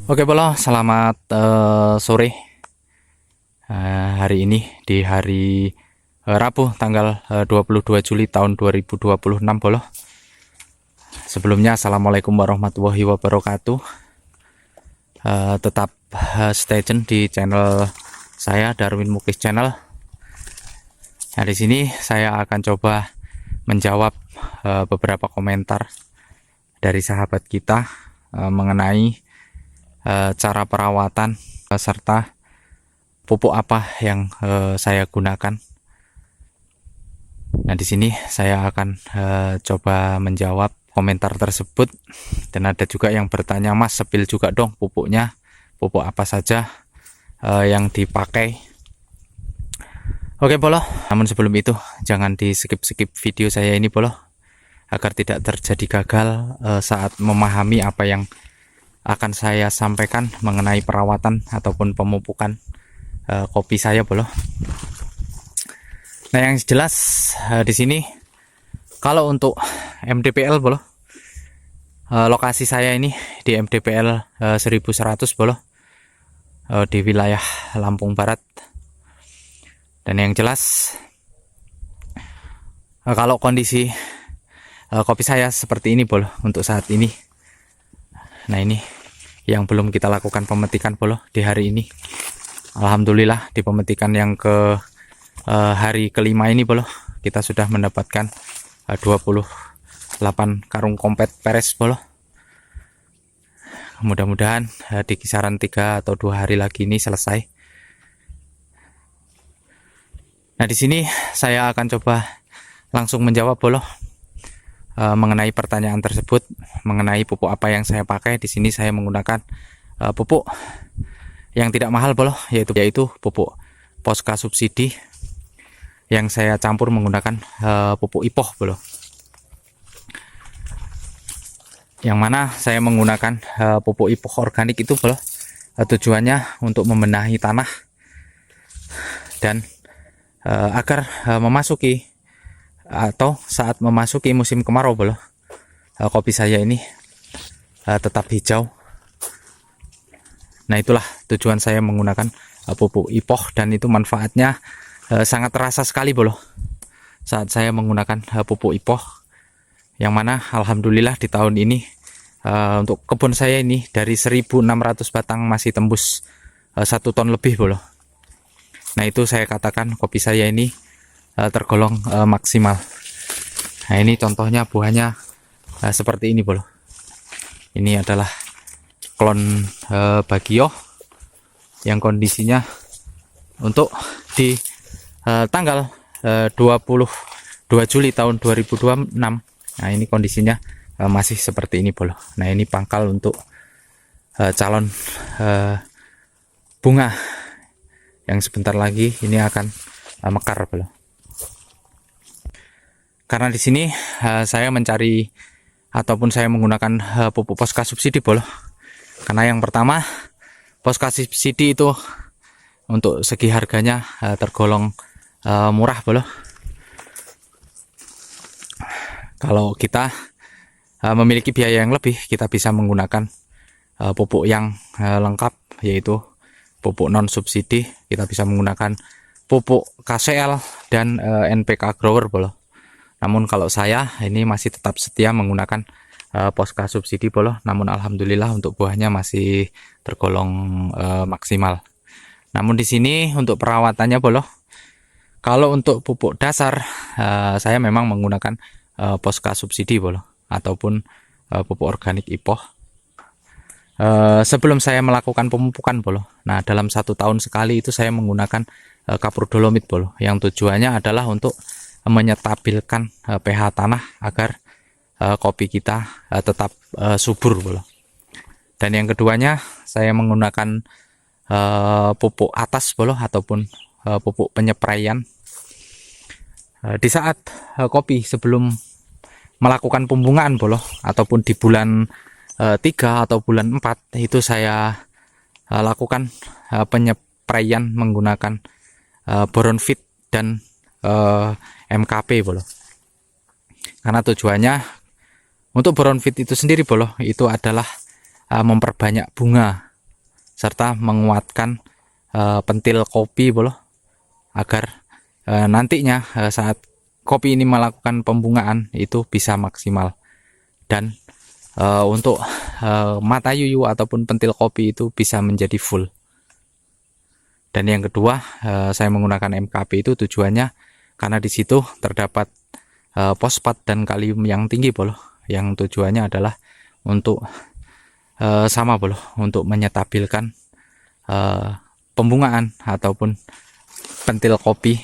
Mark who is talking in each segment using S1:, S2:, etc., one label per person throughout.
S1: Oke Bolo, selamat sore. Hari ini di hari Rabu tanggal 22 Juli tahun 2026 Bolo. Sebelumnya Assalamualaikum warahmatullahi wabarakatuh. Tetap stay tune di channel saya, Darwin Mukis Channel. Nah, di sini saya akan coba menjawab beberapa komentar dari sahabat kita mengenai cara perawatan serta pupuk apa yang saya gunakan. Nah, di sini saya akan coba menjawab komentar tersebut, dan ada juga yang bertanya, Mas, sepil juga dong pupuknya, pupuk apa saja yang dipakai. Oke Bolo, namun sebelum itu jangan di skip video saya ini Bolo, agar tidak terjadi gagal saat memahami apa yang akan saya sampaikan mengenai perawatan ataupun pemupukan kopi saya Bolo. Nah, yang jelas di sini kalau untuk MDPL Bolo, lokasi saya ini di MDPL 1100 Bolo, di wilayah Lampung Barat. Dan yang jelas kalau kondisi kopi saya seperti ini Bolo untuk saat ini. Nah, ini yang belum kita lakukan pemetikan Bolo di hari ini. Alhamdulillah di pemetikan yang ke hari kelima ini Bolo, kita sudah mendapatkan 28 karung kompet peres Bolo. Mudah-mudahan di kisaran 3 atau 2 hari lagi ini selesai. Nah, di sini saya akan coba langsung menjawab Bolo mengenai pertanyaan tersebut, mengenai pupuk apa yang saya pakai. Di sini saya menggunakan pupuk yang tidak mahal Bolo, yaitu pupuk Posca subsidi yang saya campur menggunakan pupuk Ipoh Bolo. Yang mana saya menggunakan pupuk Ipoh organik itu Bolo, tujuannya untuk membenahi tanah dan agar memasuki atau saat memasuki musim kemarau Bolo, kopi saya ini tetap hijau. Nah, itulah tujuan saya menggunakan pupuk Ipoh, dan itu manfaatnya sangat terasa sekali Bolo saat saya menggunakan pupuk Ipoh, yang mana alhamdulillah di tahun ini untuk kebun saya ini dari 1.600 batang masih tembus 1 ton lebih Bolo. Nah, itu saya katakan kopi saya ini tergolong maksimal. Nah, ini contohnya buahnya seperti ini Bolo. Ini adalah klon Bagio yang kondisinya untuk di tanggal 22 Juli tahun 2026. Nah, ini kondisinya masih seperti ini Bolo. Nah, ini pangkal untuk calon bunga yang sebentar lagi ini akan mekar Bolo. Karena di sini saya mencari ataupun saya menggunakan pupuk Posca subsidi Bolo. Karena yang pertama, Posca subsidi itu untuk segi harganya tergolong murah Bolo. Kalau kita memiliki biaya yang lebih, kita bisa menggunakan pupuk yang lengkap, yaitu pupuk non subsidi. Kita bisa menggunakan pupuk KCL dan NPK grower Bolo. Namun kalau saya ini masih tetap setia menggunakan Posca subsidi Bolo. Namun alhamdulillah untuk buahnya masih tergolong maksimal. Namun di sini untuk perawatannya Bolo, kalau untuk pupuk dasar saya memang menggunakan Posca subsidi Bolo ataupun pupuk organik Ipoh. Sebelum saya melakukan pemupukan Bolo, nah dalam 1 tahun sekali itu saya menggunakan kapur dolomit Bolo, yang tujuannya adalah untuk menyetabilkan pH tanah agar kopi kita tetap subur Bolo. Dan yang keduanya saya menggunakan pupuk atas Bolo ataupun pupuk penyepraian. Di saat kopi sebelum melakukan pembungaan Bolo ataupun di bulan 3 atau bulan 4 itu saya lakukan penyepraian menggunakan boronfit dan MKP Bolo. Karena tujuannya untuk boronfit itu sendiri Bolo, itu adalah memperbanyak bunga serta menguatkan pentil kopi bolo, agar nantinya saat kopi ini melakukan pembungaan itu bisa maksimal. Dan untuk mata yuyu ataupun pentil kopi itu bisa menjadi full. Dan yang kedua, saya menggunakan MKP itu tujuannya karena di situ terdapat fosfat dan kalium yang tinggi bolo, yang tujuannya adalah untuk sama bolo, untuk menyetabilkan pembungaan ataupun pentil kopi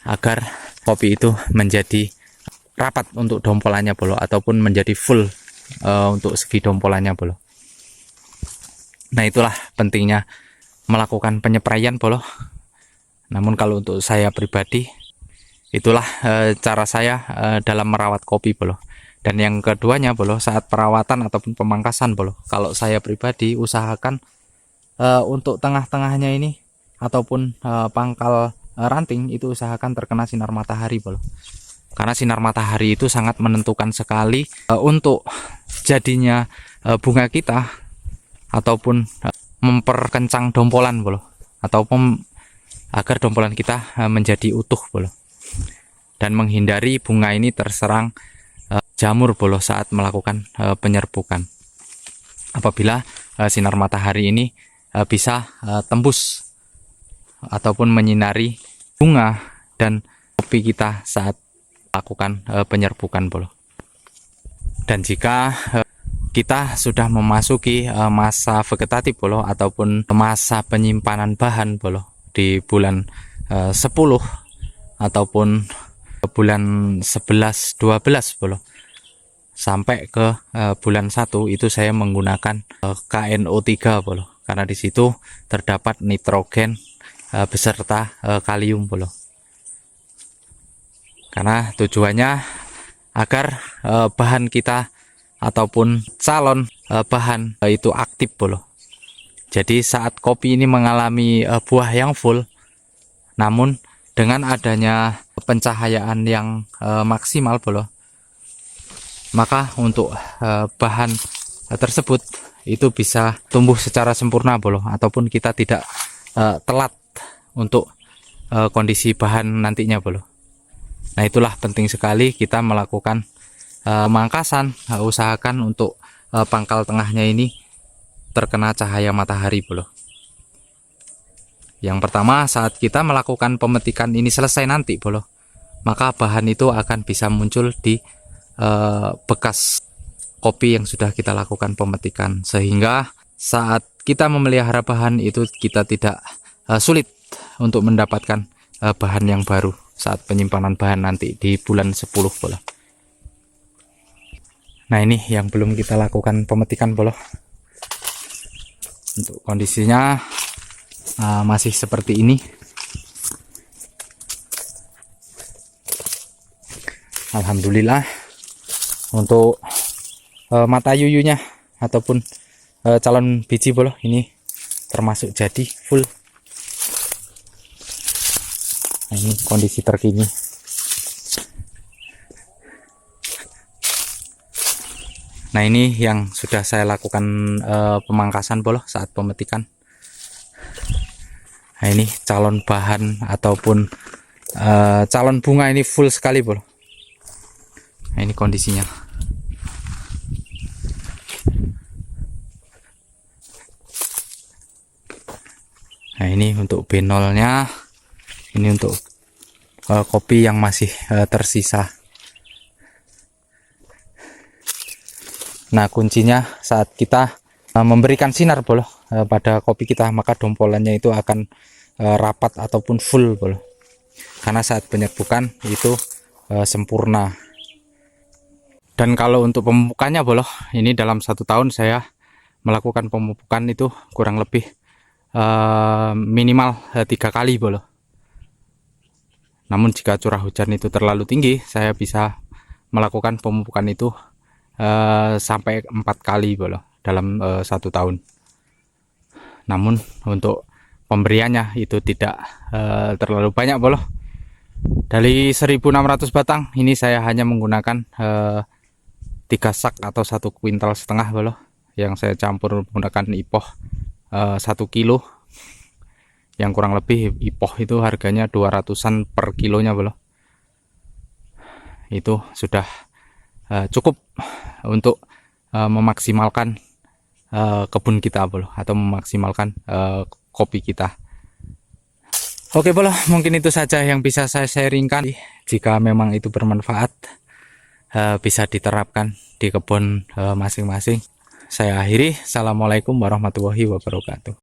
S1: agar kopi itu menjadi rapat untuk dompolannya bolo, ataupun menjadi full untuk segi dompolannya bolo. Nah, itulah pentingnya melakukan penyepraian bolo. Namun kalau untuk saya pribadi, itulah cara saya dalam merawat kopi bolo. Dan yang keduanya bolo, saat perawatan ataupun pemangkasan bolo, kalau saya pribadi usahakan untuk tengah-tengahnya ini ataupun pangkal ranting itu usahakan terkena sinar matahari bolo. Karena sinar matahari itu sangat menentukan sekali untuk jadinya bunga kita, ataupun memperkencang dompolan bolo, ataupun agar dompolan kita menjadi utuh bolo, dan menghindari bunga ini terserang jamur bolo saat melakukan penyerbukan. Apabila sinar matahari ini bisa tembus ataupun menyinari bunga dan kopi kita saat lakukan penyerbukan bolo. Dan jika kita sudah memasuki masa vegetatif bolo, ataupun masa penyimpanan bahan bolo di bulan 10 ataupun bulan 11 12 bolo sampai ke bulan 1, itu saya menggunakan KNO3 bolo, karena di situ terdapat nitrogen beserta kalium bolo. Karena tujuannya agar bahan kita ataupun calon bahan itu aktif bolo. Jadi saat kopi ini mengalami buah yang full, namun dengan adanya pencahayaan yang maksimal bolo, maka untuk bahan tersebut itu bisa tumbuh secara sempurna bolo, ataupun kita tidak telat untuk kondisi bahan nantinya bolo. Nah, itulah penting sekali kita melakukan pemangkasan, usahakan untuk pangkal tengahnya ini terkena cahaya matahari bolo. Yang pertama, saat kita melakukan pemetikan ini selesai nanti bolo, maka bahan itu akan bisa muncul di bekas kopi yang sudah kita lakukan pemetikan, sehingga saat kita memelihara bahan itu kita tidak sulit untuk mendapatkan bahan yang baru saat penyimpanan bahan nanti di bulan 10 bolo. Nah, ini yang belum kita lakukan pemetikan bolo. Untuk kondisinya masih seperti ini. Alhamdulillah untuk mata yuyunya ataupun calon biji bolo ini termasuk jadi full. Nah, ini kondisi terkini. Nah, ini yang sudah saya lakukan pemangkasan bolo saat pemetikan. Nah, ini calon bahan ataupun calon bunga ini full sekali bolo. Nah, ini kondisinya. Nah, ini untuk benolnya. Ini untuk kopi yang masih tersisa. Nah, kuncinya saat kita memberikan sinar bolo pada kopi kita, maka dompolannya itu akan rapat ataupun full bolo. Karena saat penyerbukan itu sempurna. Dan kalau untuk pemupukannya bolo, ini dalam 1 tahun saya melakukan pemupukan itu kurang lebih minimal 3 kali bolo. Namun jika curah hujan itu terlalu tinggi, saya bisa melakukan pemupukan itu sampai 4 kali bolo dalam 1 tahun. Namun untuk pemberiannya itu tidak terlalu banyak bolo. Dari 1600 batang ini saya hanya menggunakan 3 sak atau 1,5 kuintal bolo, yang saya campur menggunakan ipoh 1 kilo yang kurang lebih ipoh itu harganya 200-an per kilonya bro. Itu sudah cukup untuk memaksimalkan kebun kita bro, atau memaksimalkan kopi kita. Oke bro, mungkin itu saja yang bisa saya sharingkan. Jika memang itu bermanfaat, bisa diterapkan di kebun masing-masing. Saya akhiri. Assalamualaikum warahmatullahi wabarakatuh.